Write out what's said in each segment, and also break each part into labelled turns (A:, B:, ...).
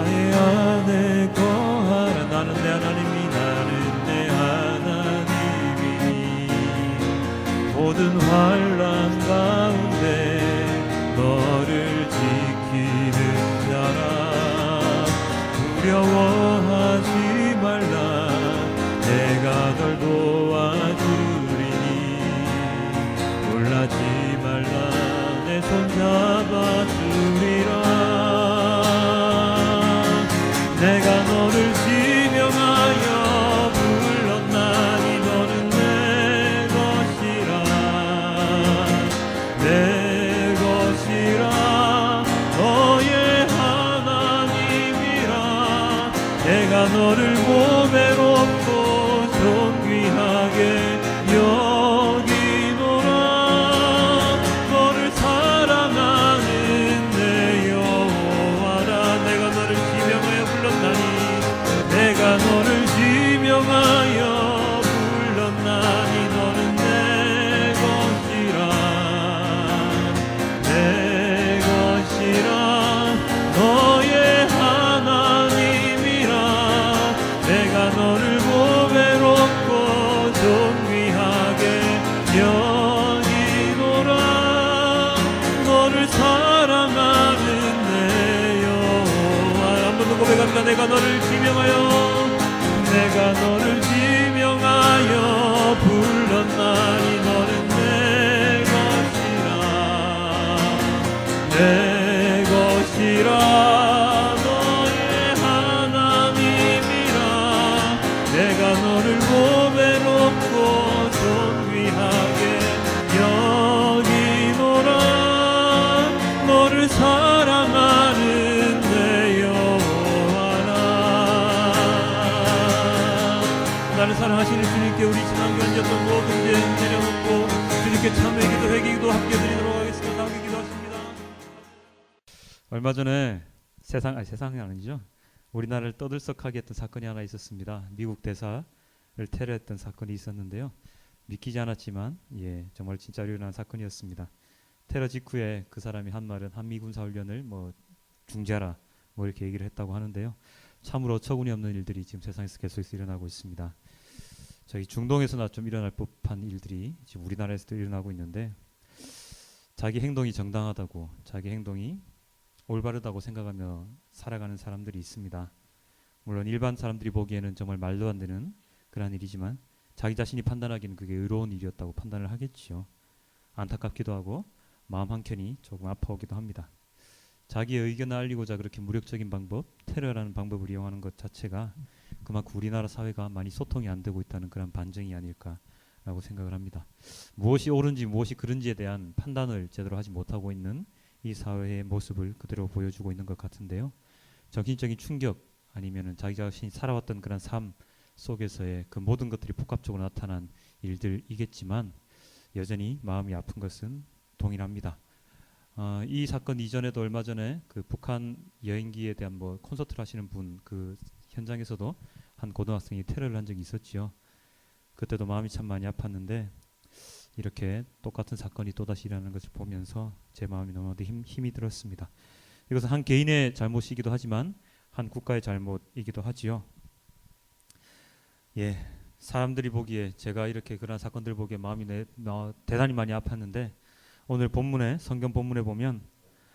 A: 나의 안에 거하라. 나는 내 하나님이, 나는 내 하나님이니 모든 환난 가운데 너를 지키는 자라. 두려워하지 말라. 내가 널 도와주리니 놀라지 말라. 내 손 잡아주리라. 내가 너를 지명하여 불렀나니 너는 내 것이라. 내 것이라. 너의 하나님이라. 내가 너를 보배롭고 존귀하게 여기노라. 너를 사랑하는 내 여호와라. 내가 너를 지명하여 불렀나니, 내가 너를 지명하여 불렀나니 너는 내 것이라. 내 것이라. 너의 하나님이라. 내가 너를 보배롭고 존귀하게 여기노라. 너를 사랑하는 내 여호와. 한 번 더 고백합니다. 내가 너를 지명하여, 내가 너를 지명하여 불렀나니 너는 내 것이라. 내 것이라. 너의 하나님이라. 내가 너를 보배롭고 존귀하게 여기노라. 너를 사랑하는 내 여호와라. 나를 사랑하시는 주님께 우리 지난 견뎠던 모든 죄 내려놓고 주님께 참회 기도, 회개 기도 함께 드리도록 하겠습니다. 함께 기도하십니다. 얼마 전에 세상이 아니죠, 우리나라를 떠들썩하게 했던 사건이 하나 있었습니다. 미국 대사를 테러했던 사건이 있었는데요. 믿기지 않았지만 정말 진짜로 일어난 사건이었습니다. 테러 직후에 그 사람이 한 말은 한미 군사훈련을 중지하라 이렇게 얘기를 했다고 하는데요. 참으로 어처구니 없는 일들이 지금 세상에서 계속해서 일어나고 있습니다. 저희 중동에서나 좀 일어날 법한 일들이 지금 우리나라에서도 일어나고 있는데, 자기 행동이 정당하다고, 자기 행동이 올바르다고 생각하며 살아가는 사람들이 있습니다. 물론 일반 사람들이 보기에는 정말 말도 안 되는 그런 일이지만 자기 자신이 판단하기는 그게 의로운 일이었다고 판단을 하겠지요. 안타깝기도 하고 마음 한켠이 조금 아파오기도 합니다. 자기의 의견을 알리고자 그렇게 무력적인 방법, 테러라는 방법을 이용하는 것 자체가 그만큼 우리나라 사회가 많이 소통이 안 되고 있다는 그런 반증이 아닐까라고 생각을 합니다. 무엇이 옳은지 무엇이 그른지에 대한 판단을 제대로 하지 못하고 있는 이 사회의 모습을 그대로 보여주고 있는 것 같은데요. 정신적인 충격 아니면은 자기 자신이 살아왔던 그런 삶 속에서의 그 모든 것들이 복합적으로 나타난 일들이겠지만 여전히 마음이 아픈 것은 동일합니다. 이 사건 이전에도 얼마 전에 그 북한 여행기에 대한 콘서트를 하시는 분 그 현장에서도 한 고등학생이 테러를 한 적이 있었지요. 그때도 마음이 참 많이 아팠는데 이렇게 똑같은 사건이 또다시 일어나는 것을 보면서 제 마음이 너무나도 힘이 들었습니다. 이것은 한 개인의 잘못이기도 하지만 한 국가의 잘못이기도 하지요. 사람들이 보기에, 제가 이렇게 그런 사건들 보기에 마음이 대단히 많이 아팠는데, 오늘 본문에, 성경 본문에 보면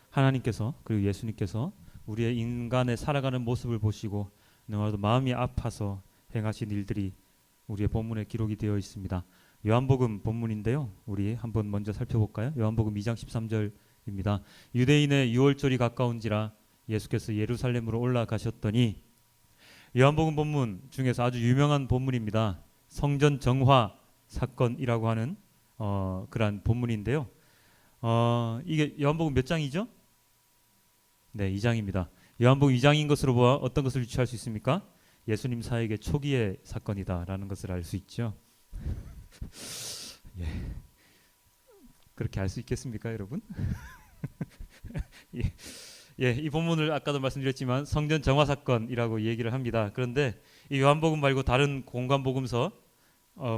A: 하나님께서 그리고 예수님께서 우리의 인간의 살아가는 모습을 보시고 너무나도 마음이 아파서 행하신 일들이 우리의 본문에 기록이 되어 있습니다. 요한복음 본문인데요. 우리 한번 먼저 살펴볼까요? 요한복음 2장 13절입니다. 유대인의 유월절이 가까운지라 예수께서 예루살렘으로 올라가셨더니, 요한복음 본문 중에서 아주 유명한 본문입니다. 성전 정화 사건이라고 하는 그러한 본문인데요. 이게 요한복음 몇 장이죠? 네, 2장입니다. 요한복음 2장인 것으로 보아 어떤 것을 유추할 수 있습니까? 예수님 사역의 초기의 사건이다라는 것을 알 수 있죠. 그렇게 알 수 있겠습니까, 여러분? 이 본문을 아까도 말씀드렸지만 성전 정화 사건이라고 얘기를 합니다. 그런데 이 요한복음 말고 다른 공관복음서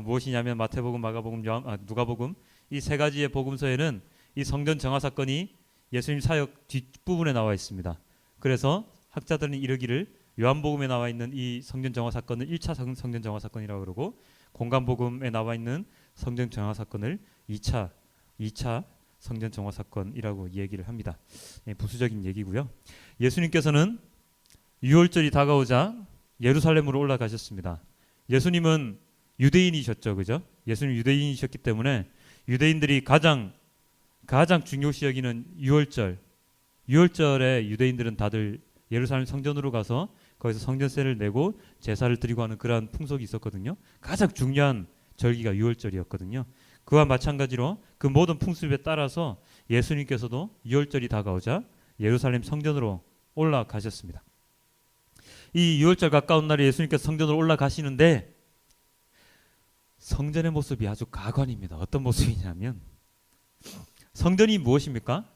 A: 무엇이냐면 마태복음, 마가복음, 누가복음, 이 세 가지의 복음서에는 이 성전 정화 사건이 예수님 사역 뒷부분에 나와 있습니다. 그래서 학자들은 이르기를 요한복음에 나와 있는 이 성전 정화 사건을 1차 성전 정화 사건이라고 그러고, 공관복음에 나와 있는 성전 정화 사건을 2차 성전 정화 사건이라고 얘기를 합니다. 부수적인 얘기고요. 예수님께서는 유월절이 다가오자 예루살렘으로 올라가셨습니다. 예수님은 유대인이셨죠, 그죠? 예수님 유대인이셨기 때문에 유대인들이 가장 중요시 여기는 유월절에 유대인들은 다들 예루살렘 성전으로 가서 거기서 성전세를 내고 제사를 드리고 하는 그러한 풍속이 있었거든요. 가장 중요한 절기가 유월절이었거든요. 그와 마찬가지로 그 모든 풍습에 따라서 예수님께서도 유월절이 다가오자 예루살렘 성전으로 올라가셨습니다. 이 유월절 가까운 날에 예수님께서 성전으로 올라가시는데 성전의 모습이 아주 가관입니다. 어떤 모습이냐면, 성전이 무엇입니까?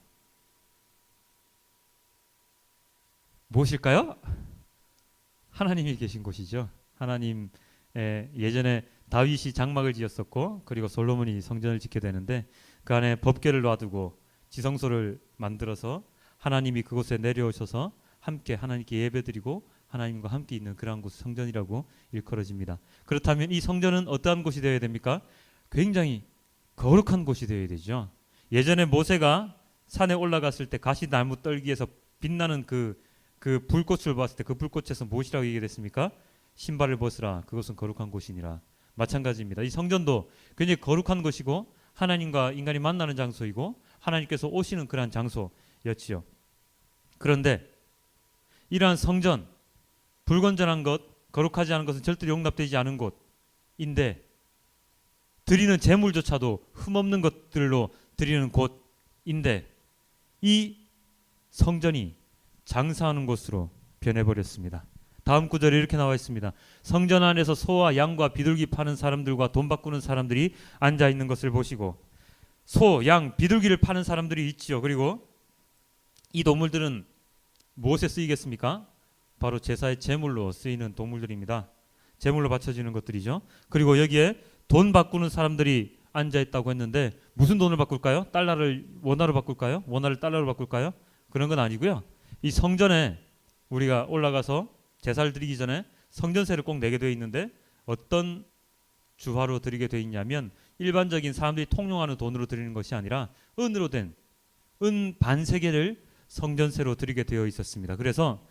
A: 무엇일까요? 하나님이 계신 곳이죠. 하나님, 예전에 다윗이 장막을 지었었고, 그리고 솔로몬이 성전을 짓게 되는데 그 안에 법궤를 놔두고 지성소를 만들어서 하나님이 그곳에 내려오셔서 함께 하나님께 예배드리고 하나님과 함께 있는 그러한 곳, 성전이라고 일컬어집니다. 그렇다면 이 성전은 어떠한 곳이 되어야 됩니까? 굉장히 거룩한 곳이 되어야 되죠. 예전에 모세가 산에 올라갔을 때 가시나무 떨기에서 빛나는 그 불꽃을 봤을 때 그 불꽃에서 무엇이라고 얘기했습니까? 신발을 벗으라, 그것은 거룩한 곳이니라. 마찬가지입니다. 이 성전도 굉장히 거룩한 곳이고 하나님과 인간이 만나는 장소이고 하나님께서 오시는 그러한 장소였지요. 그런데 이러한 성전, 불건전한 것, 거룩하지 않은 것은 절대로 용납되지 않은 곳인데 드리는 제물조차도 흠없는 것들로 드리는 곳인데 이 성전이 장사하는 곳으로 변해버렸습니다. 다음 구절에 이렇게 나와 있습니다. 성전 안에서 소와 양과 비둘기 파는 사람들과 돈 바꾸는 사람들이 앉아 있는 것을 보시고, 소, 양, 비둘기를 파는 사람들이 있지요. 그리고 이 동물들은 무엇에 쓰이겠습니까? 바로 제사의 제물로 쓰이는 동물들입니다. 제물로 바쳐지는 것들이죠. 그리고 여기에 돈 바꾸는 사람들이 앉아 있다고 했는데 무슨 돈을 바꿀까요? 달러를 원화로 바꿀까요? 원화를 달러로 바꿀까요? 그런 건 아니고요. 이 성전에 우리가 올라가서 제사를 드리기 전에 성전세를 꼭 내게 되어 있는데 어떤 주화로 드리게 되어 있냐면 일반적인 사람들이 통용하는 돈으로 드리는 것이 아니라 은으로 된 은 반세겔을 성전세로 드리게 되어 있었습니다. 그래서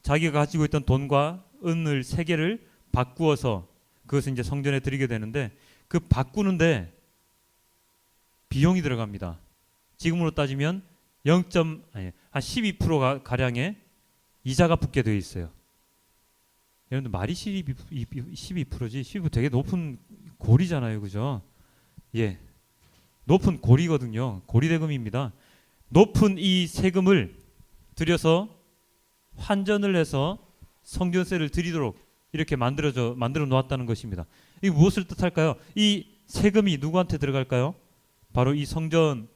A: 자기가 가지고 있던 돈과 은을 세 개를 바꾸어서 그것을 이제 성전에 드리게 되는데 그 바꾸는데 비용이 들어갑니다. 지금으로 따지면 한 12% 가량의 이자가 붙게 되어 있어요. 여러분들 말이 12%지 12% 되게 높은 고리잖아요, 그죠? 예, 높은 고리거든요. 고리대금입니다. 높은 이 세금을 들여서 환전을 해서 성전세를 드리도록 이렇게 만들어 놓았다는 것입니다. 이 무엇을 뜻할까요? 이 세금이 누구한테 들어갈까요? 바로 이 성전을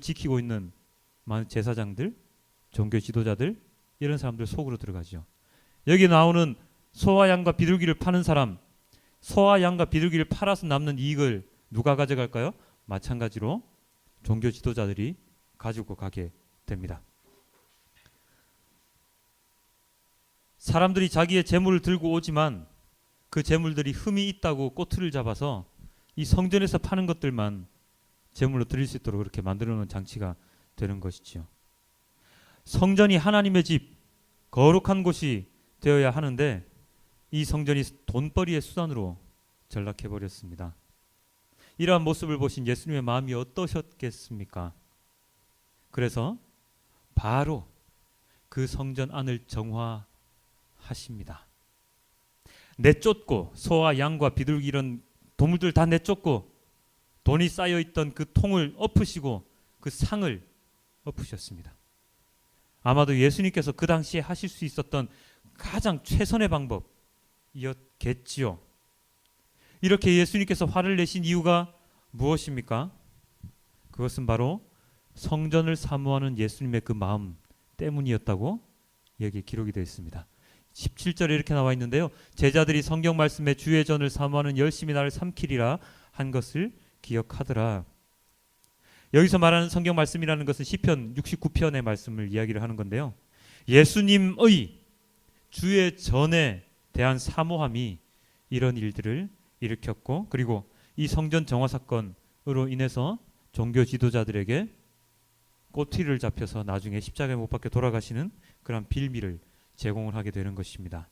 A: 지키고 있는 많은 제사장들, 종교 지도자들, 이런 사람들 속으로 들어가죠. 여기 나오는 소와 양과 비둘기를 파는 사람, 소와 양과 비둘기를 팔아서 남는 이익을 누가 가져갈까요? 마찬가지로 종교 지도자들이 가지고 가게 됩니다. 사람들이 자기의 재물을 들고 오지만 그 재물들이 흠이 있다고 꼬투리를 잡아서 이 성전에서 파는 것들만 재물로 드릴 수 있도록 그렇게 만들어 놓은 장치가 되는 것이죠. 성전이 하나님의 집, 거룩한 곳이 되어야 하는데 이 성전이 돈벌이의 수단으로 전락해 버렸습니다. 이러한 모습을 보신 예수님의 마음이 어떠셨겠습니까? 그래서 바로 그 성전 안을 정화하십니다. 내쫓고 소와 양과 비둘기 이런 동물들 다 내쫓고 돈이 쌓여있던 그 통을 엎으시고 그 상을 엎으셨습니다. 아마도 예수님께서 그 당시에 하실 수 있었던 가장 최선의 방법이었겠지요. 이렇게 예수님께서 화를 내신 이유가 무엇입니까? 그것은 바로 성전을 사모하는 예수님의 그 마음 때문이었다고 여기에 기록이 되어 있습니다. 17절에 이렇게 나와 있는데요. 제자들이 성경 말씀에 주의 전을 사모하는 열심히 나를 삼키리라 한 것을 기억하더라. 여기서 말하는 성경 말씀이라는 것은 시편 69편의 말씀을 이야기를 하는 건데요. 예수님의 주의 전에 대한 사모함이 이런 일들을 일으켰고, 그리고 이 성전 정화 사건으로 인해서 종교 지도자들에게 꼬투리를 잡혀서 나중에 십자가에 못 박혀 돌아가시는 그런 빌미를 제공을 하게 되는 것입니다.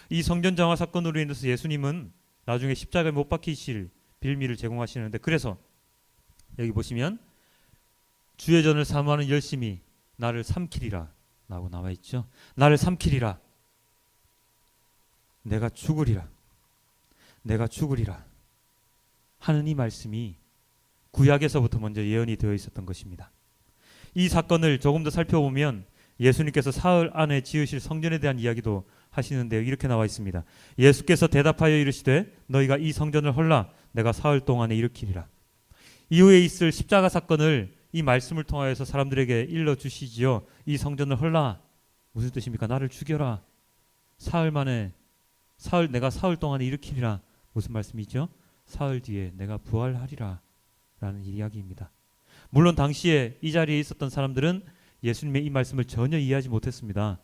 A: 이 성전 정화 사건으로 인해서 예수님은 나중에 십자가에 못 박히실 빌미를 제공하시는데, 그래서 여기 보시면 주의 전을 사모하는 열심히 나를 삼키리라 라고 나와 있죠. 나를 삼키리라, 내가 죽으리라, 내가 죽으리라 하는 이 말씀이 구약에서부터 먼저 예언이 되어 있었던 것입니다. 이 사건을 조금 더 살펴보면 예수님께서 사흘 안에 지으실 성전에 대한 이야기도 하시는데요. 이렇게 나와 있습니다. 예수께서 대답하여 이르시되 너희가 이 성전을 헐라 내가 사흘 동안에 일으키리라. 이후에 있을 십자가 사건을 이 말씀을 통하여서 사람들에게 일러주시지요. 이 성전을 헐라, 무슨 뜻입니까? 나를 죽여라, 사흘 만에 내가 사흘 동안에 일으키리라. 무슨 말씀이죠? 사흘 뒤에 내가 부활하리라 라는 이야기입니다. 물론 당시에 이 자리에 있었던 사람들은 예수님의 이 말씀을 전혀 이해하지 못했습니다.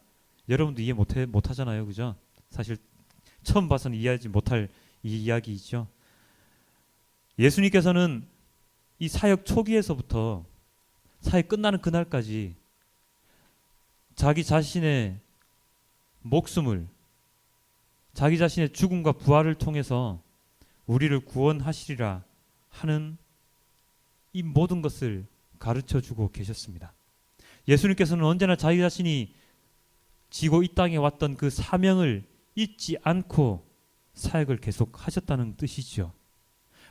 A: 여러분도 이해 못하잖아요, 그죠? 사실 처음 봐서는 이해하지 못할 이 이야기이죠. 예수님께서는 이 사역 초기에서부터 사역 끝나는 그날까지 자기 자신의 목숨을, 자기 자신의 죽음과 부활을 통해서 우리를 구원하시리라 하는 이 모든 것을 가르쳐주고 계셨습니다. 예수님께서는 언제나 자기 자신이 지고 이 땅에 왔던 그 사명을 잊지 않고 사역을 계속 하셨다는 뜻이죠.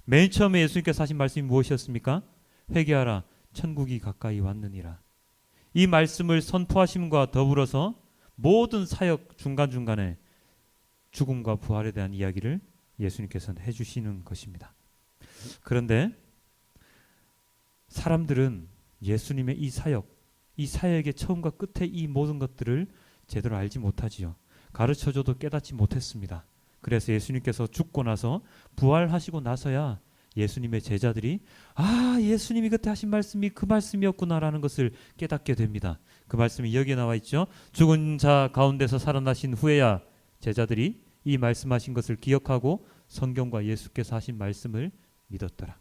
A: 맨 처음에 예수님께서 하신 말씀이 무엇이었습니까? 회개하라, 천국이 가까이 왔느니라. 이 말씀을 선포하심과 더불어서 모든 사역 중간중간에 죽음과 부활에 대한 이야기를 예수님께서는 해주시는 것입니다. 그런데 사람들은 예수님의 이 사역의 처음과 끝에 이 모든 것들을 제대로 알지 못하지요. 가르쳐줘도 깨닫지 못했습니다. 그래서 예수님께서 죽고 나서 부활하시고 나서야 예수님의 제자들이 예수님이 그때 하신 말씀이 그 말씀이었구나라는 것을 깨닫게 됩니다. 그 말씀이 여기에 나와 있죠. 죽은 자 가운데서 살아나신 후에야 제자들이 이 말씀하신 것을 기억하고 성경과 예수께서 하신 말씀을 믿었더라.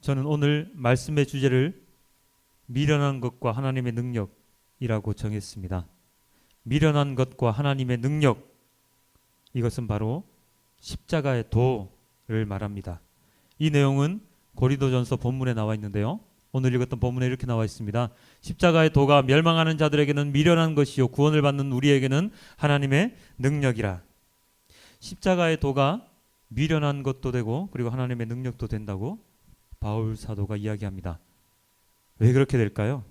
A: 저는 오늘 말씀의 주제를 미련한 것과 하나님의 능력이라고 정했습니다. 미련한 것과 하나님의 능력, 이것은 바로 십자가의 도를 말합니다. 이 내용은 고린도전서 본문에 나와 있는데요. 오늘 읽었던 본문에 이렇게 나와 있습니다. 십자가의 도가 멸망하는 자들에게는 미련한 것이요 구원을 받는 우리에게는 하나님의 능력이라. 십자가의 도가 미련한 것도 되고 그리고 하나님의 능력도 된다고 바울 사도가 이야기합니다. 왜 그렇게 될까요?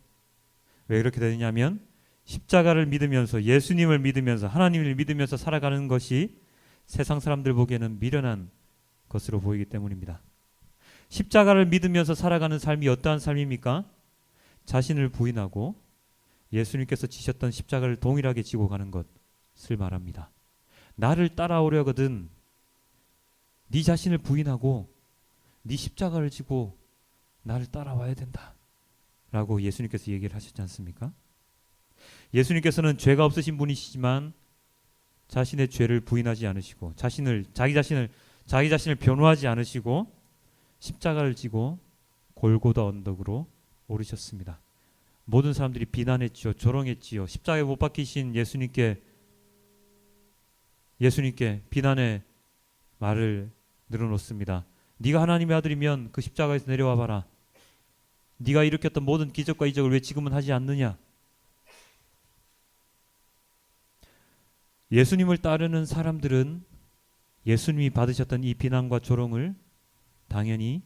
A: 왜 그렇게 되느냐면 십자가를 믿으면서, 예수님을 믿으면서, 하나님을 믿으면서 살아가는 것이 세상 사람들 보기에는 미련한 것으로 보이기 때문입니다. 십자가를 믿으면서 살아가는 삶이 어떠한 삶입니까? 자신을 부인하고 예수님께서 지셨던 십자가를 동일하게 지고 가는 것을 말합니다. 나를 따라오려거든 네 자신을 부인하고 네 십자가를 지고 나를 따라와야 된다 라고 예수님께서 얘기를 하셨지 않습니까? 예수님께서는 죄가 없으신 분이시지만 자신의 죄를 부인하지 않으시고 자기 자신을 변호하지 않으시고 십자가를 지고 골고다 언덕으로 오르셨습니다. 모든 사람들이 비난했지요. 조롱했지요. 십자가에 못 박히신 예수님께 비난의 말을 늘어놓습니다. 네가 하나님의 아들이면 그 십자가에서 내려와 봐라. 네가 일으켰던 모든 기적과 이적을 왜 지금은 하지 않느냐? 예수님을 따르는 사람들은 예수님이 받으셨던 이 비난과 조롱을 당연히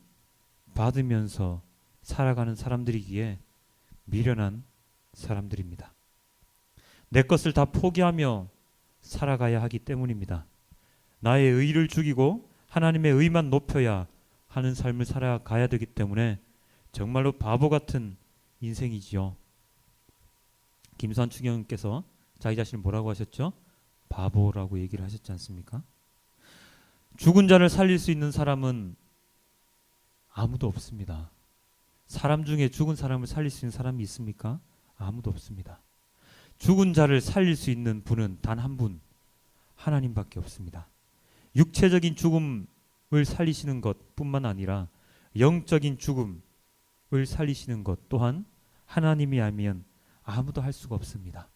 A: 받으면서 살아가는 사람들이기에 미련한 사람들입니다. 내 것을 다 포기하며 살아가야 하기 때문입니다. 나의 의를 죽이고 하나님의 의만 높여야 하는 삶을 살아가야 되기 때문에 정말로 바보 같은 인생이지요. 김산추경께서 자기 자신을 뭐라고 하셨죠? 바보라고 얘기를 하셨지 않습니까? 죽은 자를 살릴 수 있는 사람은 아무도 없습니다. 사람 중에 죽은 사람을 살릴 수 있는 사람이 있습니까? 아무도 없습니다. 죽은 자를 살릴 수 있는 분은 단 한 분, 하나님밖에 없습니다. 육체적인 죽음을 살리시는 것뿐만 아니라 영적인 죽음을 살리시는 것 또한 하나님이 아니면 아무도 할 수가 없습니다.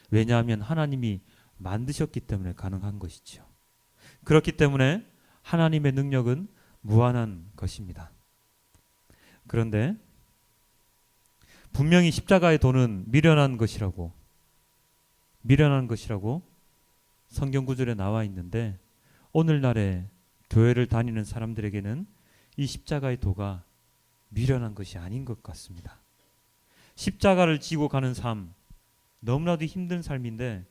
A: 왜냐하면 하나님이 만드셨기 때문에 가능한 것이죠. 그렇기 때문에 하나님의 능력은 무한한 것입니다. 그런데 분명히 십자가의 도는 미련한 것이라고 성경 구절에 나와 있는데 오늘날의 교회를 다니는 사람들에게는 이 십자가의 도가 미련한 것이 아닌 것 같습니다. 십자가를 지고 가는 삶, 너무나도 힘든 삶인데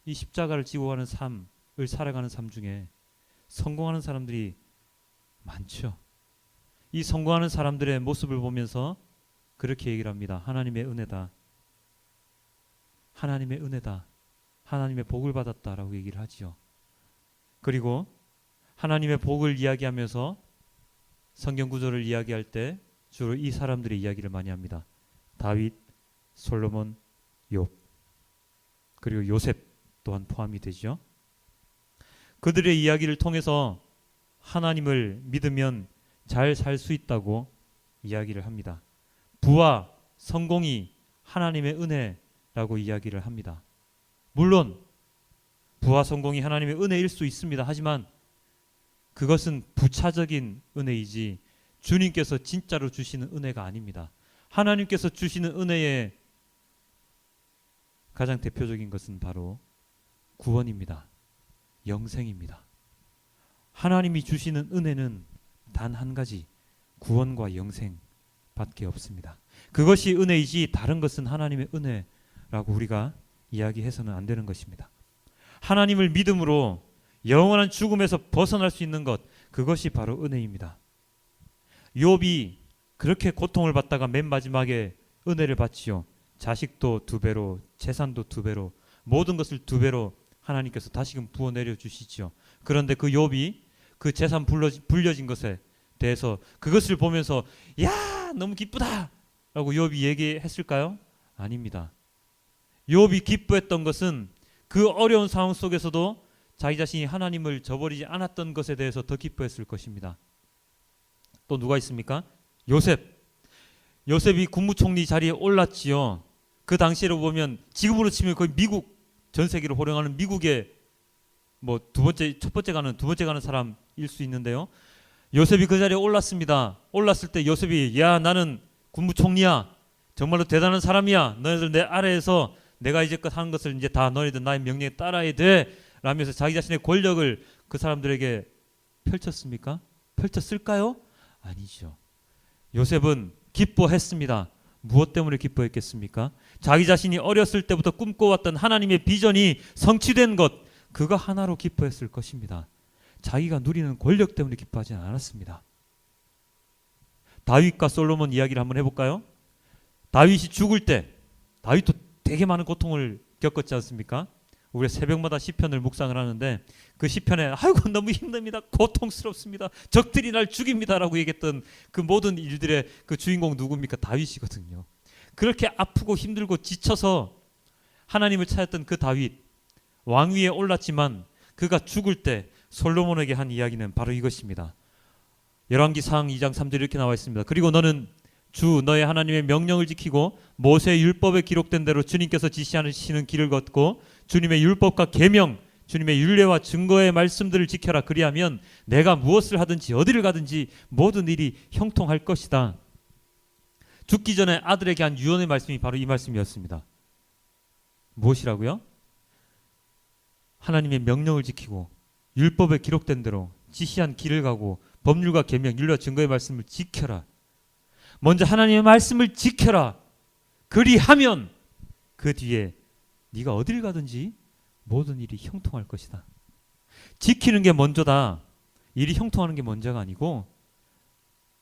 A: 이 십자가를 지고 가는 삶을 살아가는 삶 중에 성공하는 사람들이 많죠. 이 성공하는 사람들의 모습을 보면서 그렇게 얘기를 합니다. 하나님의 은혜다. 하나님의 은혜다. 하나님의 복을 받았다라고 얘기를 하지요. 그리고 하나님의 복을 이야기하면서 성경 구절을 이야기할 때 주로 이 사람들의 이야기를 많이 합니다. 다윗, 솔로몬, 욥, 그리고 요셉 또한 포함이 되죠. 그들의 이야기를 통해서 하나님을 믿으면 잘 살 수 있다고 이야기를 합니다. 부와 성공이 하나님의 은혜라고 이야기를 합니다. 물론 부와 성공이 하나님의 은혜일 수 있습니다. 하지만 그것은 부차적인 은혜이지 주님께서 진짜로 주시는 은혜가 아닙니다. 하나님께서 주시는 은혜의 가장 대표적인 것은 바로 구원입니다. 영생입니다. 하나님이 주시는 은혜는 단 한 가지, 구원과 영생밖에 없습니다. 그것이 은혜이지 다른 것은 하나님의 은혜라고 우리가 이야기해서는 안 되는 것입니다. 하나님을 믿음으로 영원한 죽음에서 벗어날 수 있는 것, 그것이 바로 은혜입니다. 욥이 그렇게 고통을 받다가 맨 마지막에 은혜를 받지요. 자식도 2배로, 재산도 2배로, 모든 것을 2배로 하나님께서 다시금 부어 내려 주시지요. 그런데 그 욥이 그 재산 불려진 것에 대해서 그것을 보면서 야 너무 기쁘다 라고 욥이 얘기했을까요? 아닙니다. 욥이 기뻐했던 것은 그 어려운 상황 속에서도 자기 자신이 하나님을 저버리지 않았던 것에 대해서 더 기뻐했을 것입니다. 또 누가 있습니까? 요셉이 국무총리 자리에 올랐지요. 그 당시로 보면 지금으로 치면 거의 미국 전 세계를 호령하는 미국의 첫 번째 가는 사람일 수 있는데요. 요셉이 그 자리에 올랐습니다. 올랐을 때 요셉이 야 나는 국무총리야. 정말로 대단한 사람이야. 너희들 내 아래에서 내가 이제껏 하는 것을 이제 다 너희들 나의 명령에 따라야 돼. 라면서 자기 자신의 권력을 그 사람들에게 펼쳤습니까? 펼쳤을까요? 아니죠. 요셉은 기뻐했습니다. 무엇 때문에 기뻐했겠습니까? 자기 자신이 어렸을 때부터 꿈꿔왔던 하나님의 비전이 성취된 것, 그거 하나로 기뻐했을 것입니다. 자기가 누리는 권력 때문에 기뻐하지 않았습니다. 다윗과 솔로몬 이야기를 한번 해볼까요? 다윗이 죽을 때 다윗도 되게 많은 고통을 겪었지 않습니까? 우리 새벽마다 시편을 묵상을 하는데 그 시편에 아이고 너무 힘듭니다. 고통스럽습니다. 적들이 날 죽입니다라고 얘기했던 그 모든 일들의 그 주인공 누굽니까? 다윗이거든요. 그렇게 아프고 힘들고 지쳐서 하나님을 찾았던 그 다윗 왕위에 올랐지만 그가 죽을 때 솔로몬에게 한 이야기는 바로 이것입니다. 열왕기상 2장 3절 이렇게 나와 있습니다. 그리고 너는 주 너의 하나님의 명령을 지키고 모세의 율법에 기록된 대로 주님께서 지시하시는 길을 걷고 주님의 율법과 계명 주님의 율례와 증거의 말씀들을 지켜라. 그리하면 내가 무엇을 하든지 어디를 가든지 모든 일이 형통할 것이다. 죽기 전에 아들에게 한 유언의 말씀이 바로 이 말씀이었습니다. 무엇이라고요? 하나님의 명령을 지키고 율법에 기록된 대로 지시한 길을 가고 법률과 계명 율례와 증거의 말씀을 지켜라. 먼저 하나님의 말씀을 지켜라. 그리하면 그 뒤에 네가 어딜 가든지 모든 일이 형통할 것이다. 지키는 게 먼저다. 일이 형통하는 게 먼저가 아니고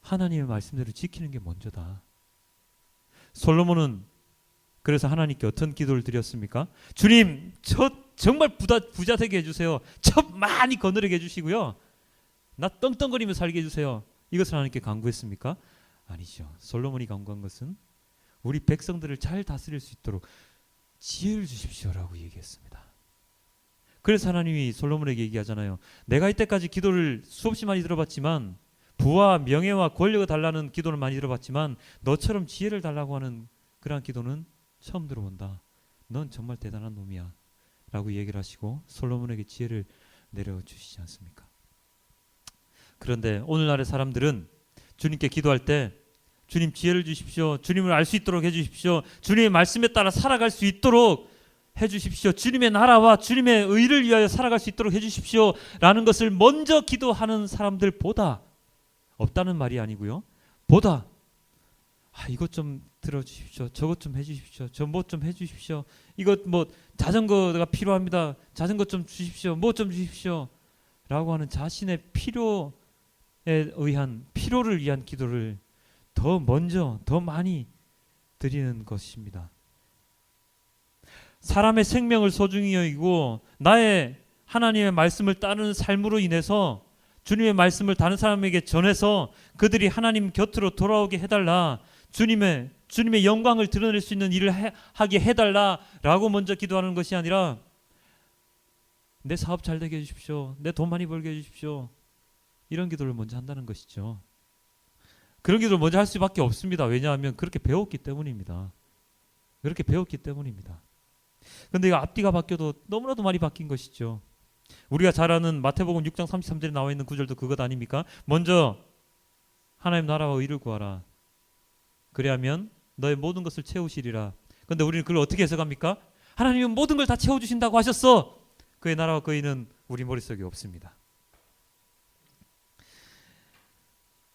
A: 하나님의 말씀대로 지키는 게 먼저다. 솔로몬은 그래서 하나님께 어떤 기도를 드렸습니까? 주님, 저 정말 부자 되게 해주세요. 저 많이 거느리게 해주시고요. 나 떵떵거리며 살게 해주세요. 이것을 하나님께 간구했습니까? 아니죠. 솔로몬이 간구한 것은 우리 백성들을 잘 다스릴 수 있도록 지혜를 주십시오라고 얘기했습니다. 그래서 하나님이 솔로몬에게 얘기하잖아요. 내가 이때까지 기도를 수없이 많이 들어봤지만, 부와 명예와 권력을 달라는 기도를 많이 들어봤지만, 너처럼 지혜를 달라고 하는 그러한 기도는 처음 들어본다. 넌 정말 대단한 놈이야 라고 얘기를 하시고 솔로몬에게 지혜를 내려주시지 않습니까? 그런데 오늘날의 사람들은 주님께 기도할 때 주님 지혜를 주십시오, 주님을 알 수 있도록 해주십시오, 주님의 말씀에 따라 살아갈 수 있도록 해주십시오, 주님의 나라와 주님의 의를 위하여 살아갈 수 있도록 해주십시오 라는 것을 먼저 기도하는 사람들보다, 없다는 말이 아니고요, 보다 이것 좀 들어주십시오, 저것 좀 해주십시오, 저 뭐 좀 해주십시오, 이것 뭐 자전거가 필요합니다, 자전거 좀 주십시오, 뭐 좀 주십시오 라고 하는 자신의 필요를 위한 기도를 더 먼저 더 많이 드리는 것입니다. 사람의 생명을 소중히 여기고 나의 하나님의 말씀을 따르는 삶으로 인해서 주님의 말씀을 다른 사람에게 전해서 그들이 하나님 곁으로 돌아오게 해달라, 주님의 영광을 드러낼 수 있는 일을 하게 해달라라고 먼저 기도하는 것이 아니라 내 사업 잘 되게 해주십시오, 내 돈 많이 벌게 해주십시오, 이런 기도를 먼저 한다는 것이죠. 그런 기도를 먼저 할 수밖에 없습니다. 왜냐하면 그렇게 배웠기 때문입니다. 그렇게 배웠기 때문입니다. 그런데 이거 앞뒤가 바뀌어도 너무나도 많이 바뀐 것이죠. 우리가 잘 아는 마태복음 6장 33절에 나와 있는 구절도 그것 아닙니까? 먼저 하나님 나라와 의를 구하라, 그리하면 너의 모든 것을 채우시리라. 그런데 우리는 그걸 어떻게 해석합니까? 하나님은 모든 걸 다 채워주신다고 하셨어. 그의 나라와 그 의는 우리 머릿속에 없습니다.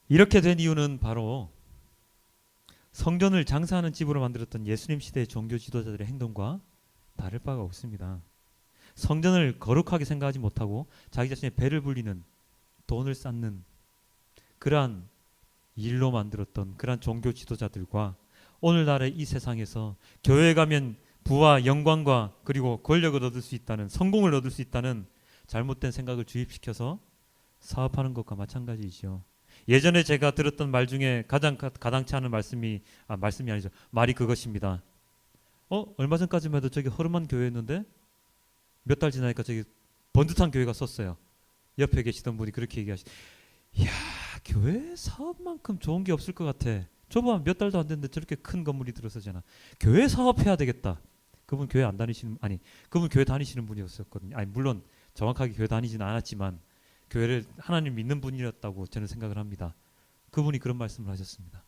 A: 이렇게 된 이유는 바로 성전을 장사하는 집으로 만들었던 예수님 시대의 종교 지도자들의 행동과 다를 바가 없습니다. 성전을 거룩하게 생각하지 못하고 자기 자신의 배를 불리는, 돈을 쌓는 그러한 일로 만들었던 그러한 종교 지도자들과 오늘날의 이 세상에서 교회에 가면 부와 영광과 그리고 권력을 얻을 수 있다는, 성공을 얻을 수 있다는 잘못된 생각을 주입시켜서 사업하는 것과 마찬가지이죠. 예전에 제가 들었던 말 중에 가장 가당치 않은 말씀이 아니죠. 말이 그것입니다. 얼마 전까지만 해도 저기 허름한 교회였는데 몇 달 지나니까 저기 번듯한 교회가 썼어요. 옆에 계시던 분이 그렇게 얘기하시죠. 이야, 교회 사업만큼 좋은 게 없을 것 같아. 저번 몇 달도 안 됐는데 저렇게 큰 건물이 들어서잖아. 교회 사업해야 되겠다. 그분 교회 그분 교회 다니시는 분이었었거든요. 물론 정확하게 교회 다니지는 않았지만 교회를 하나님 믿는 분이었다고 저는 생각을 합니다. 그분이 그런 말씀을 하셨습니다.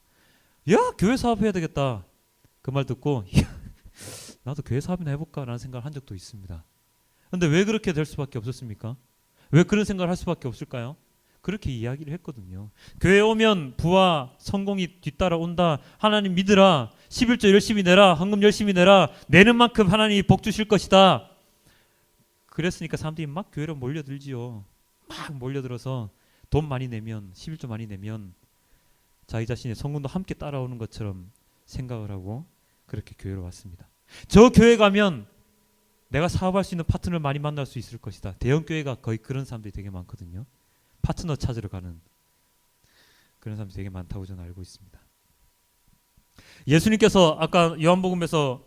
A: 야, 교회 사업해야 되겠다. 그 말 듣고 나도 교회 사업이나 해볼까 라는 생각을 한 적도 있습니다. 그런데 왜 그렇게 될 수밖에 없었습니까? 왜 그런 생각을 할 수밖에 없을까요? 그렇게 이야기를 했거든요. 교회 오면 부와 성공이 뒤따라온다, 하나님 믿으라, 11조 열심히 내라, 헌금 열심히 내라, 내는 만큼 하나님이 복 주실 것이다. 그랬으니까 사람들이 막 교회로 몰려들지요. 막 몰려들어서 돈 많이 내면, 11조 많이 내면 자기 자신의 성공도 함께 따라오는 것처럼 생각을 하고 그렇게 교회로 왔습니다. 저 교회 가면 내가 사업할 수 있는 파트너를 많이 만날 수 있을 것이다. 대형 교회가 거의 그런 사람들이 되게 많거든요. 파트너 찾으러 가는 그런 사람들이 되게 많다고 저는 알고 있습니다. 예수님께서 아까 요한복음에서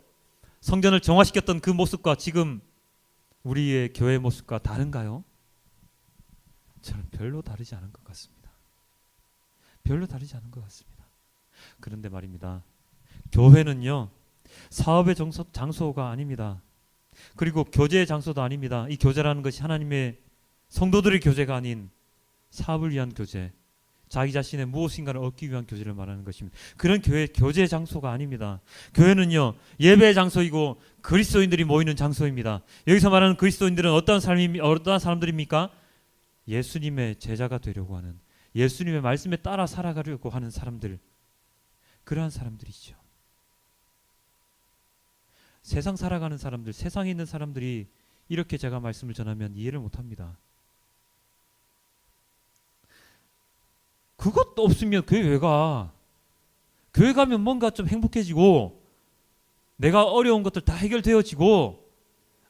A: 성전을 정화시켰던 그 모습과 지금 우리의 교회 모습과 다른가요? 저는 별로 다르지 않은 것 같습니다. 별로 다르지 않은 것 같습니다. 그런데 말입니다. 교회는요, 사업의 장소가 아닙니다. 그리고 교제의 장소도 아닙니다. 이 교제라는 것이 하나님의 성도들의 교제가 아닌 사업을 위한 교제, 자기 자신의 무엇인가를 얻기 위한 교제를 말하는 것입니다. 그런 교제의 장소가 아닙니다. 교회는요, 예배의 장소이고 그리스도인들이 모이는 장소입니다. 여기서 말하는 그리스도인들은 어떠한 사람들입니까? 예수님의 제자가 되려고 하는, 예수님의 말씀에 따라 살아가려고 하는 사람들, 그러한 사람들이죠. 세상 살아가는 사람들, 세상에 있는 사람들이 이렇게 제가 말씀을 전하면 이해를 못합니다. 그것도 없으면 교회 왜 가? 교회 가면 뭔가 좀 행복해지고 내가 어려운 것들 다 해결되어지고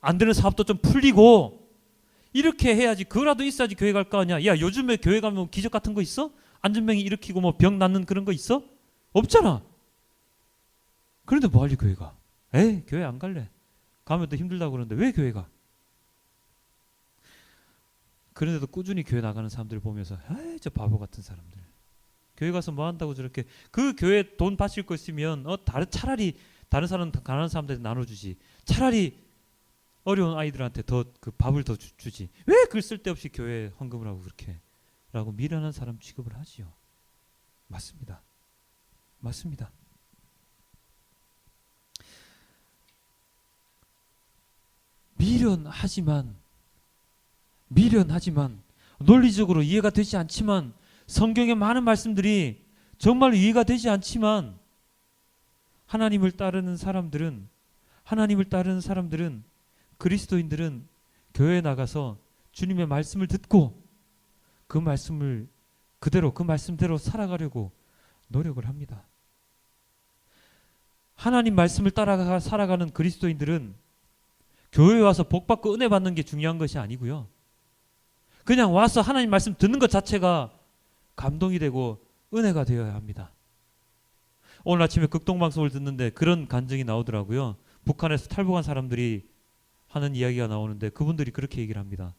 A: 안 되는 사업도 좀 풀리고 이렇게 해야지. 그거라도 있어야지 교회 갈 거 아니야. 야, 요즘에 교회 가면 기적 같은 거 있어? 안전병이 일으키고 뭐 병 낫는 그런 거 있어? 없잖아. 그런데 뭐하지 교회가? 에이 교회 안 갈래. 가면 또 힘들다고 그러는데 왜 교회 가? 그런데도 꾸준히 교회 나가는 사람들을 보면서 에이 저 바보 같은 사람들. 교회 가서 뭐 한다고 저렇게. 그 교회 돈 바칠 거 있으면 차라리 다른 사람 가난한 사람들한테 나눠주지. 차라리 어려운 아이들한테 더 그 밥을 더 주지. 왜 그 쓸데없이 교회에 헌금을 하고 그렇게 라고 미련한 사람 취급을 하지요. 맞습니다. 맞습니다. 미련하지만 논리적으로 이해가 되지 않지만 성경의 많은 말씀들이 정말 이해가 되지 않지만 하나님을 따르는 사람들은 그리스도인들은 교회에 나가서 주님의 말씀을 듣고 그 말씀대로 살아가려고 노력을 합니다. 하나님 말씀을 따라가 살아가는 그리스도인들은 교회에 와서 복 받고 은혜 받는 게 중요한 것이 아니고요. 그냥 와서 하나님 말씀 듣는 것 자체가 감동이 되고 은혜가 되어야 합니다. 오늘 아침에 극동방송을 듣는데 그런 간증이 나오더라고요. 북한에서 탈북한 사람들이 하는 이야기가 나오는데 그분들이 그렇게 얘기를 합니다.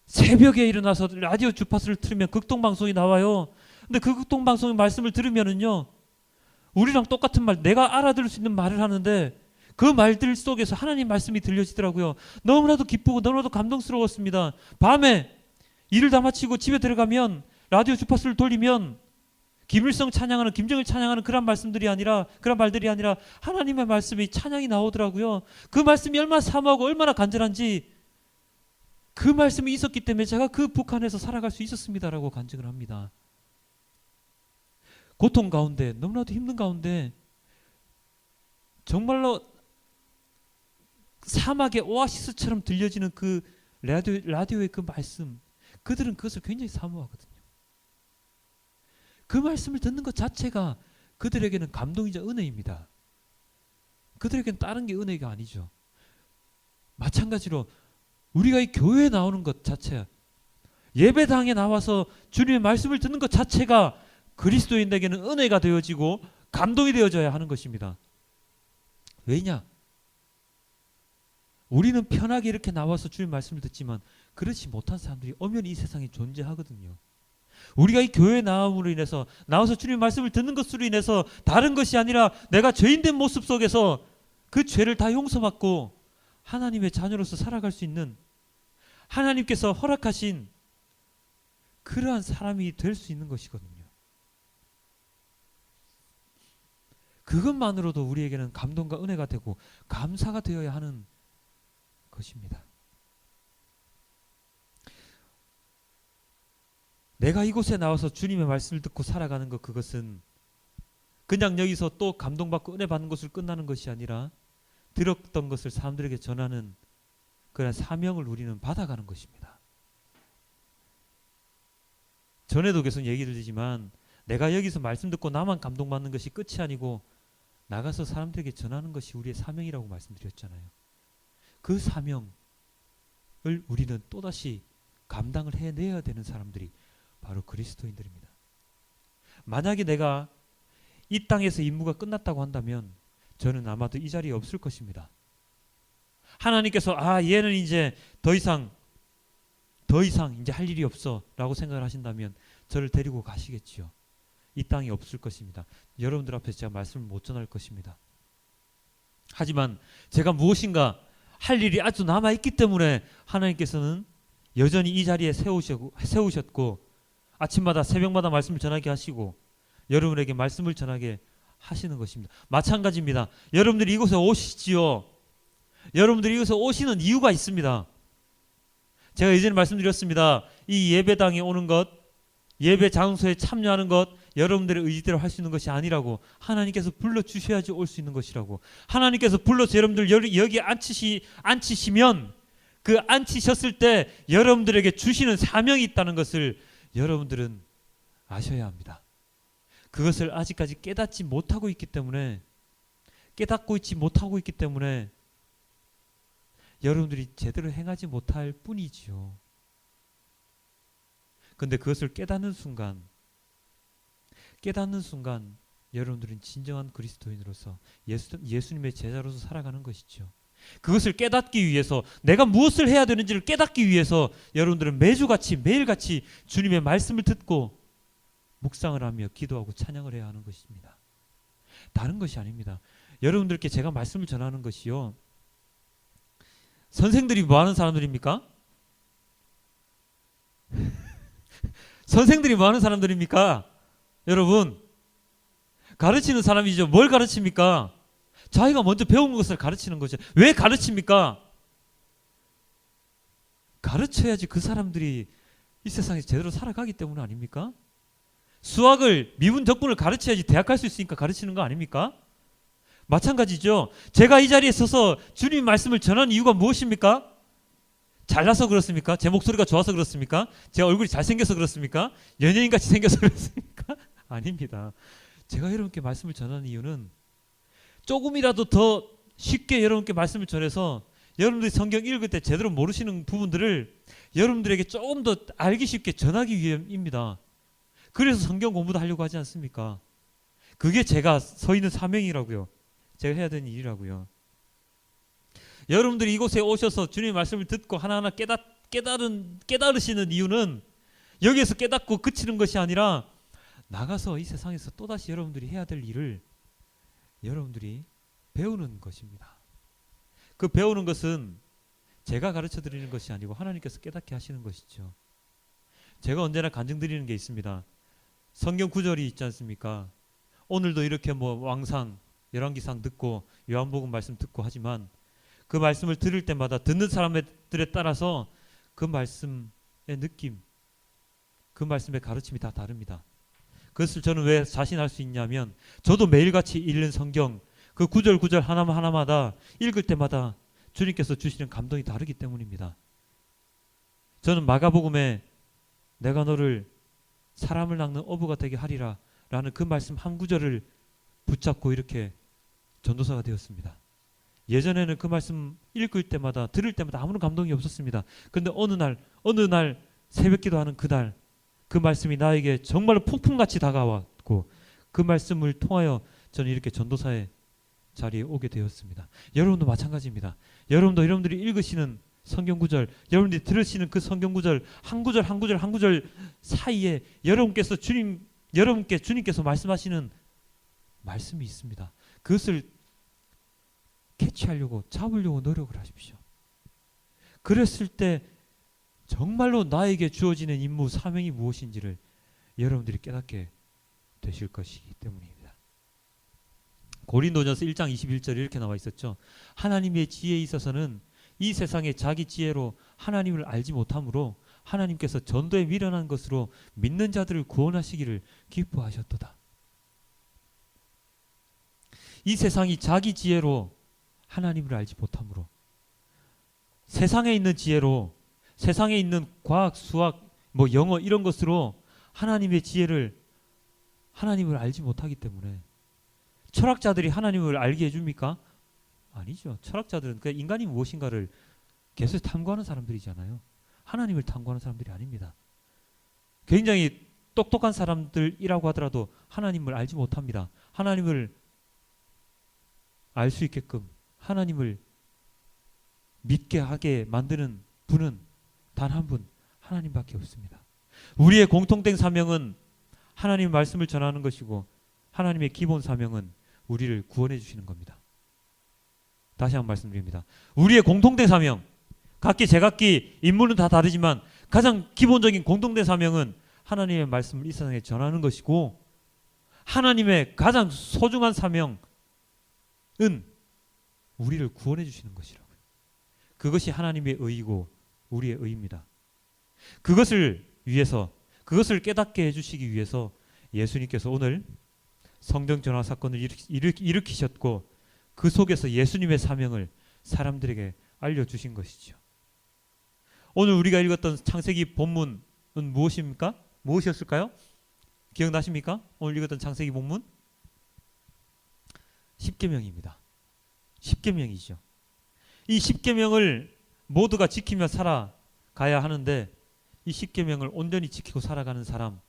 A: 새벽에 일어나서 라디오 주파수를 틀면 극동방송이 나와요. 근데 그 극동방송의 말씀을 들으면은요, 우리랑 똑같은 말, 내가 알아들을 수 있는 말을 하는데 그 말들 속에서 하나님 말씀이 들려지더라고요. 너무나도 기쁘고 너무나도 감동스러웠습니다. 밤에 일을 다 마치고 집에 들어가면 라디오 주파수를 돌리면 김일성 찬양하는, 김정일 찬양하는 그런 말씀들이 아니라, 그런 말들이 아니라 하나님의 말씀이 찬양이 나오더라고요. 그 말씀이 얼마나 사모하고 얼마나 간절한지 그 말씀이 있었기 때문에 제가 그 북한에서 살아갈 수 있었습니다라고 간증을 합니다. 고통 가운데, 너무나도 힘든 가운데 정말로 사막의 오아시스처럼 들려지는 그 라디오의 그 말씀, 그들은 그것을 굉장히 사모하거든요. 그 말씀을 듣는 것 자체가 그들에게는 감동이자 은혜입니다. 그들에게는 다른 게 은혜가 아니죠. 마찬가지로 우리가 이 교회에 나오는 것 자체, 예배당에 나와서 주님의 말씀을 듣는 것 자체가 그리스도인에게는 은혜가 되어지고 감동이 되어져야 하는 것입니다. 왜냐? 우리는 편하게 이렇게 나와서 주님의 말씀을 듣지만 그렇지 못한 사람들이 엄연히 이 세상에 존재하거든요. 우리가 이 교회에 나옴으로 인해서, 나와서 주님의 말씀을 듣는 것으로 인해서 다른 것이 아니라 내가 죄인된 모습 속에서 그 죄를 다 용서받고 하나님의 자녀로서 살아갈 수 있는, 하나님께서 허락하신 그러한 사람이 될 수 있는 것이거든요. 그것만으로도 우리에게는 감동과 은혜가 되고 감사가 되어야 하는 것입니다. 내가 이곳에 나와서 주님의 말씀을 듣고 살아가는 것, 그것은 그냥 여기서 또 감동받고 은혜 받는 것으로 끝나는 것이 아니라 들었던 것을 사람들에게 전하는 그런 사명을 우리는 받아가는 것입니다. 전에도 계속 얘기를 드리지만 내가 여기서 말씀 듣고 나만 감동받는 것이 끝이 아니고 나가서 사람들에게 전하는 것이 우리의 사명이라고 말씀드렸잖아요. 그 사명을 우리는 또다시 감당을 해내야 되는 사람들이 바로 그리스도인들입니다. 만약에 내가 이 땅에서 임무가 끝났다고 한다면 저는 아마도 이 자리에 없을 것입니다. 하나님께서 얘는 이제 더 이상 이제 할 일이 없어 라고 생각을 하신다면 저를 데리고 가시겠지요. 이 땅에 없을 것입니다. 여러분들 앞에서 제가 말씀을 못 전할 것입니다. 하지만 제가 무엇인가 할 일이 아주 남아있기 때문에 하나님께서는 여전히 이 자리에 세우셨고 아침마다 새벽마다 말씀을 전하게 하시고 여러분에게 말씀을 전하게 하시는 것입니다. 마찬가지입니다. 여러분들이 이곳에 오시지요. 여러분들이 이곳에 오시는 이유가 있습니다. 제가 예전에 말씀드렸습니다. 이 예배당에 오는 것, 예배 장소에 참여하는 것, 여러분들의 의지대로 할 수 있는 것이 아니라고. 하나님께서 불러주셔야지 올 수 있는 것이라고. 하나님께서 불러서 여러분들 여기 앉히시면 그 앉히셨을 때 여러분들에게 주시는 사명이 있다는 것을 여러분들은 아셔야 합니다. 그것을 아직까지 깨닫고 있지 못하고 있기 때문에 여러분들이 제대로 행하지 못할 뿐이지요. 근데 그것을 깨닫는 순간, 깨닫는 순간 여러분들은 진정한 그리스도인으로서 예수님의 제자로서 살아가는 것이죠. 그것을 깨닫기 위해서 내가 무엇을 해야 되는지를 깨닫기 위해서 여러분들은 매주같이 매일같이 주님의 말씀을 듣고 묵상을 하며 기도하고 찬양을 해야 하는 것입니다. 다른 것이 아닙니다. 여러분들께 제가 말씀을 전하는 것이요, 선생들이 뭐 하는 사람들입니까? 선생들이 뭐 하는 사람들입니까? 여러분, 가르치는 사람이죠. 뭘 가르칩니까? 자기가 먼저 배운 것을 가르치는 거죠. 왜 가르칩니까? 가르쳐야지 그 사람들이 이 세상에 제대로 살아가기 때문 아닙니까? 수학을, 미분, 적분을 가르쳐야지 대학 갈 수 있으니까 가르치는 거 아닙니까? 마찬가지죠. 제가 이 자리에 서서 주님 말씀을 전하는 이유가 무엇입니까? 잘나서 그렇습니까? 제 목소리가 좋아서 그렇습니까? 제 얼굴이 잘생겨서 그렇습니까? 연예인같이 생겨서 그렇습니까? 아닙니다. 제가 여러분께 말씀을 전하는 이유는 조금이라도 더 쉽게 여러분께 말씀을 전해서 여러분들이 성경 읽을 때 제대로 모르시는 부분들을 여러분들에게 조금 더 알기 쉽게 전하기 위함입니다. 그래서 성경 공부도 하려고 하지 않습니까? 그게 제가 서 있는 사명이라고요. 제가 해야 되는 일이라고요. 여러분들이 이곳에 오셔서 주님의 말씀을 듣고 하나하나 깨달으시는 이유는 여기에서 깨닫고 그치는 것이 아니라 나가서 이 세상에서 또다시 여러분들이 해야 될 일을 여러분들이 배우는 것입니다. 그 배우는 것은 제가 가르쳐 드리는 것이 아니고 하나님께서 깨닫게 하시는 것이죠. 제가 언제나 간증드리는 게 있습니다. 성경 구절이 있지 않습니까? 오늘도 이렇게 뭐 왕상, 열왕기상 듣고 요한복음 말씀 듣고 하지만 그 말씀을 들을 때마다 듣는 사람들에 따라서 그 말씀의 느낌, 그 말씀의 가르침이 다 다릅니다. 그것을 저는 왜 자신할 수 있냐면 저도 매일같이 읽는 성경 그 구절 하나마다 읽을 때마다 주님께서 주시는 감동이 다르기 때문입니다. 저는 마가복음에 내가 너를 사람을 낚는 어부가 되게 하리라 라는 그 말씀 한 구절을 붙잡고 이렇게 전도사가 되었습니다. 예전에는 그 말씀 읽을 때마다 들을 때마다 아무런 감동이 없었습니다. 그런데 어느 날 새벽 기도하는 그날 그 말씀이 나에게 정말로 폭풍같이 다가왔고 그 말씀을 통하여 저는 이렇게 전도사의 자리에 오게 되었습니다. 여러분도 마찬가지입니다. 여러분들이 읽으시는 성경 구절, 여러분들이 들으시는 그 성경 구절 한 구절 사이에 여러분께 주님께서 말씀하시는 말씀이 있습니다. 그것을 캐치하려고 잡으려고 노력을 하십시오. 그랬을 때 정말로 나에게 주어지는 임무, 사명이 무엇인지를 여러분들이 깨닫게 되실 것이기 때문입니다. 고린도전서 1장 21절에 이렇게 나와 있었죠. 하나님의 지혜에 있어서는 이 세상의 자기 지혜로 하나님을 알지 못하므로 하나님께서 전도에 미련한 것으로 믿는 자들을 구원하시기를 기뻐하셨도다. 이 세상이 자기 지혜로 하나님을 알지 못하므로, 세상에 있는 지혜로, 세상에 있는 과학, 수학, 뭐 영어 이런 것으로 하나님의 지혜를, 하나님을 알지 못하기 때문에. 철학자들이 하나님을 알게 해줍니까? 아니죠. 철학자들은 그 인간이 무엇인가를 계속 탐구하는 사람들이잖아요. 하나님을 탐구하는 사람들이 아닙니다. 굉장히 똑똑한 사람들이라고 하더라도 하나님을 알지 못합니다. 하나님을 알 수 있게끔 하나님을 믿게 하게 만드는 분은 단 한 분, 하나님밖에 없습니다. 우리의 공통된 사명은 하나님의 말씀을 전하는 것이고 하나님의 기본 사명은 우리를 구원해 주시는 겁니다. 다시 한번 말씀드립니다. 우리의 공통된 사명, 각기 제각기 인물은 다 다르지만 가장 기본적인 공통된 사명은 하나님의 말씀을 이 세상에 전하는 것이고, 하나님의 가장 소중한 사명은 우리를 구원해 주시는 것이라고요. 그것이 하나님의 의이고 우리의 의입니다. 그것을 위해서, 그것을 깨닫게 해주시기 위해서 예수님께서 오늘 성령 전화 사건을 일으키셨고 그 속에서 예수님의 사명을 사람들에게 알려주신 것이죠. 오늘 우리가 읽었던 창세기 본문은 무엇입니까? 무엇이었을까요? 기억나십니까? 오늘 읽었던 창세기 본문? 십계명입니다. 십계명이죠. 이 십계명을 모두가 지키며 살아가야 하는데 이 십계명을 온전히 지키고 살아가는 사람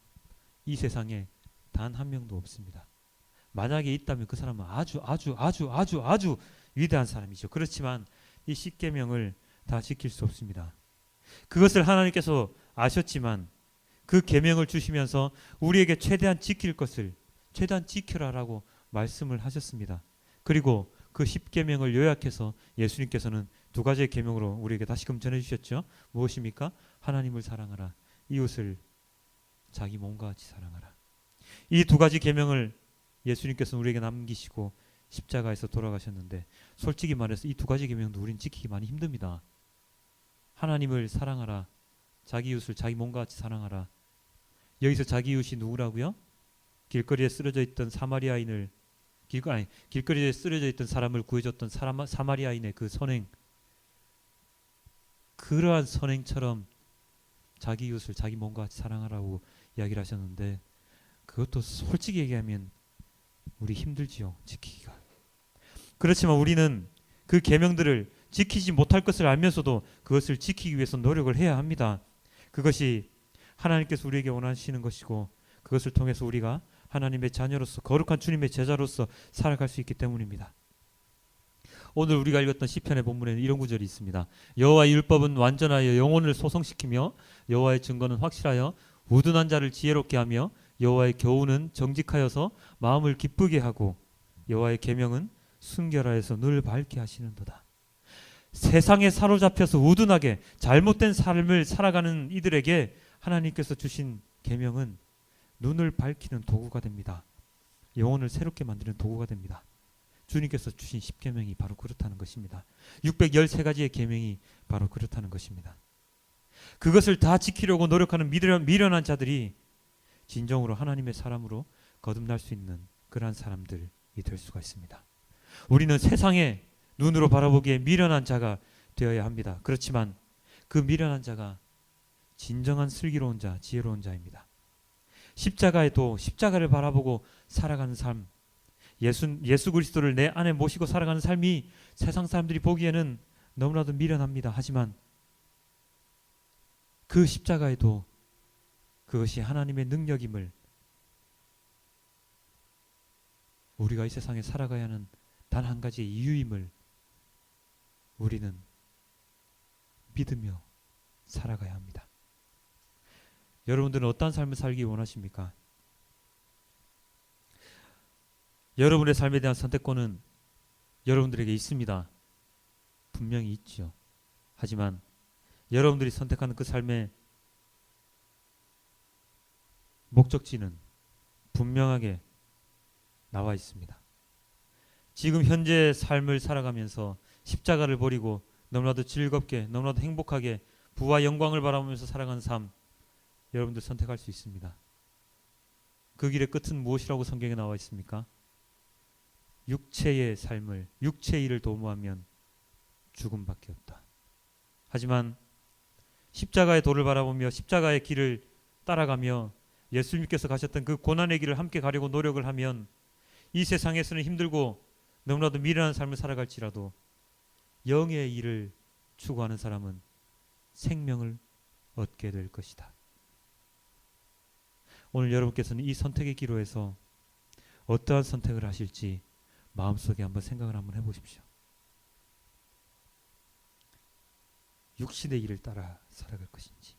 A: 이 세상에 단 단 한 명도 없습니다. 만약에 있다면 그 사람은 아주 위대한 사람이죠. 그렇지만 이 십계명을 다 지킬 수 없습니다. 그것을 하나님께서 아셨지만 그 계명을 주시면서 우리에게 최대한 지킬 것을 최대한 지켜라라고 말씀을 하셨습니다. 그리고 그 십계명을 요약해서 예수님께서는 두 가지의 계명으로 우리에게 다시금 전해주셨죠. 무엇입니까? 하나님을 사랑하라, 이웃을 자기 몸과 같이 사랑하라. 이 두 가지 계명을 예수님께서는 우리에게 남기시고 십자가에서 돌아가셨는데, 솔직히 말해서 이 두 가지 계명도 우리는 지키기 많이 힘듭니다. 하나님을 사랑하라, 자기 이웃을 자기 몸과 같이 사랑하라. 여기서 자기 이웃이 누구라고요? 길거리에 쓰러져 있던 사마리아인을 길거리에 쓰러져 있던 사람을 구해줬던 사마리아인의 그 선행, 그러한 선행처럼 자기 이웃을 자기 몸과 같이 사랑하라고 이야기를 하셨는데, 그것도 솔직히 얘기하면 우리 힘들지요, 지키기가. 그렇지만 우리는 그 계명들을 지키지 못할 것을 알면서도 그것을 지키기 위해서 노력을 해야 합니다. 그것이 하나님께서 우리에게 원하시는 것이고, 그것을 통해서 우리가 하나님의 자녀로서 거룩한 주님의 제자로서 살아갈 수 있기 때문입니다. 오늘 우리가 읽었던 시편의 본문에는 이런 구절이 있습니다. 여호와의 율법은 완전하여 영혼을 소성시키며 여호와의 증거는 확실하여 우둔한 자를 지혜롭게 하며 여호와의 교훈은 정직하여서 마음을 기쁘게 하고 여호와의 계명은 순결하여서 늘 밝게 하시는도다. 세상에 사로잡혀서 우둔하게 잘못된 삶을 살아가는 이들에게 하나님께서 주신 계명은 눈을 밝히는 도구가 됩니다. 영혼을 새롭게 만드는 도구가 됩니다. 주님께서 주신 십계명이 바로 그렇다는 것입니다. 613가지의 계명이 바로 그렇다는 것입니다. 그것을 다 지키려고 노력하는 미련한 자들이 진정으로 하나님의 사람으로 거듭날 수 있는 그러한 사람들이 될 수가 있습니다. 우리는 세상의 눈으로 바라보기에 미련한 자가 되어야 합니다. 그렇지만 그 미련한 자가 진정한 슬기로운 자, 지혜로운 자입니다. 십자가에도 십자가를 바라보고 살아가는 삶, 예수 그리스도를 내 안에 모시고 살아가는 삶이 세상 사람들이 보기에는 너무나도 미련합니다. 하지만 그 십자가에도 그것이 하나님의 능력임을, 우리가 이 세상에 살아가야 하는 단 한 가지의 이유임을 우리는 믿으며 살아가야 합니다. 여러분들은 어떤 삶을 살기 원하십니까? 여러분의 삶에 대한 선택권은 여러분들에게 있습니다. 분명히 있죠. 하지만 여러분들이 선택하는 그 삶의 목적지는 분명하게 나와 있습니다. 지금 현재 삶을 살아가면서 십자가를 버리고 너무나도 즐겁게, 너무나도 행복하게 부와 영광을 바라보면서 살아가는 삶, 여러분들 선택할 수 있습니다. 그 길의 끝은 무엇이라고 성경에 나와 있습니까? 육체의 삶을, 육체의 일을 도모하면 죽음밖에 없다. 하지만 십자가의 도를 바라보며 십자가의 길을 따라가며 예수님께서 가셨던 그 고난의 길을 함께 가려고 노력을 하면 이 세상에서는 힘들고 너무나도 미련한 삶을 살아갈지라도 영의 일을 추구하는 사람은 생명을 얻게 될 것이다. 오늘 여러분께서는 이 선택의 기로에서 어떠한 선택을 하실지 마음속에 한번 생각을 한번 해보십시오. 육신의 일을 따라 살아갈 것인지,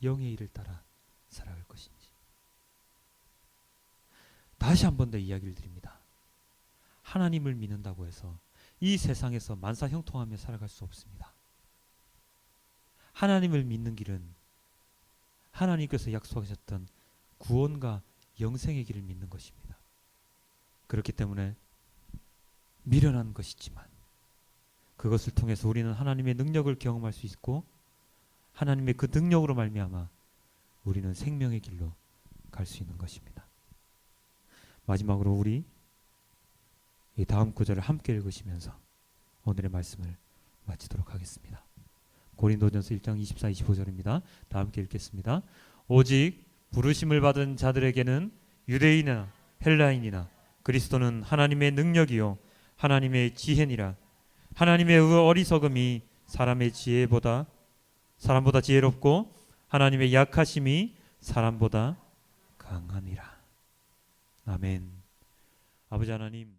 A: 영의 일을 따라 살아갈 것인지. 다시 한 번 더 이야기를 드립니다. 하나님을 믿는다고 해서 이 세상에서 만사형통하며 살아갈 수 없습니다. 하나님을 믿는 길은 하나님께서 약속하셨던 구원과 영생의 길을 믿는 것입니다. 그렇기 때문에 미련한 것이지만 그것을 통해서 우리는 하나님의 능력을 경험할 수 있고, 하나님의 그 능력으로 말미암아 우리는 생명의 길로 갈 수 있는 것입니다. 마지막으로 우리 이 다음 구절을 함께 읽으시면서 오늘의 말씀을 마치도록 하겠습니다. 고린도전서 1장 24, 25절입니다. 다 함께 읽겠습니다. 오직 부르심을 받은 자들에게는 유대인이나 헬라인이나 그리스도는 하나님의 능력이요 하나님의 지혜니라. 하나님의 어리석음이 사람의 지혜보다 사람보다 지혜롭고 하나님의 약하심이 사람보다 강하니라. 아멘. 아버지 하나님,